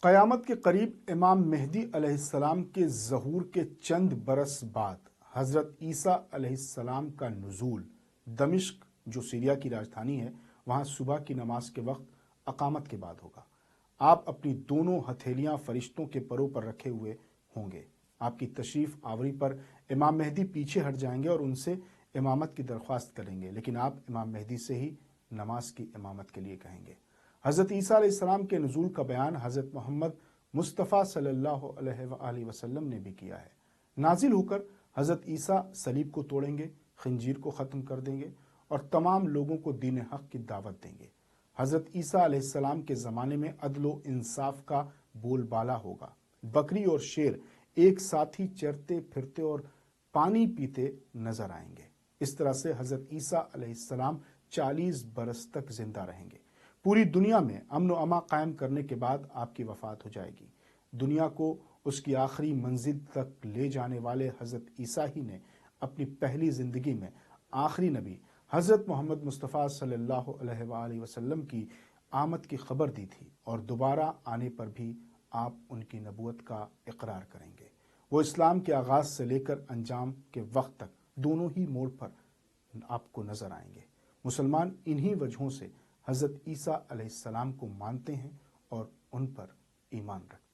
قیامت کے قریب امام مہدی علیہ السلام کے ظہور کے چند برس بعد حضرت عیسیٰ علیہ السلام کا نزول دمشق جو سیریا کی راجدھانی ہے وہاں صبح کی نماز کے وقت اقامت کے بعد ہوگا۔ آپ اپنی دونوں ہتھیلیاں فرشتوں کے پروں پر رکھے ہوئے ہوں گے۔ آپ کی تشریف آوری پر امام مہدی پیچھے ہٹ جائیں گے اور ان سے امامت کی درخواست کریں گے، لیکن آپ امام مہدی سے ہی نماز کی امامت کے لیے کہیں گے۔ حضرت عیسیٰ علیہ السلام کے نزول کا بیان حضرت محمد مصطفیٰ صلی اللہ علیہ وآلہ وسلم نے بھی کیا ہے۔ نازل ہو کر حضرت عیسیٰ صلیب کو توڑیں گے، خنجیر کو ختم کر دیں گے اور تمام لوگوں کو دین حق کی دعوت دیں گے۔ حضرت عیسیٰ علیہ السلام کے زمانے میں عدل و انصاف کا بول بالا ہوگا۔ بکری اور شیر ایک ساتھ ہی چرتے پھرتے اور پانی پیتے نظر آئیں گے۔ اس طرح سے حضرت عیسیٰ علیہ السلام 40 برس تک زندہ رہیں گے۔ پوری دنیا میں امن و امان قائم کرنے کے بعد آپ کی وفات ہو جائے گی۔ دنیا کو اس کی آخری منزل تک لے جانے والے حضرت عیسیٰ ہی نے اپنی پہلی زندگی میں آخری نبی حضرت محمد مصطفیٰ صلی اللہ علیہ وآلہ وسلم کی آمد کی خبر دی تھی، اور دوبارہ آنے پر بھی آپ ان کی نبوت کا اقرار کریں گے۔ وہ اسلام کے آغاز سے لے کر انجام کے وقت تک دونوں ہی موڑ پر آپ کو نظر آئیں گے۔ مسلمان انہی وجہوں سے حضرت عیسیٰ علیہ السلام کو مانتے ہیں اور ان پر ایمان رکھتے ہیں۔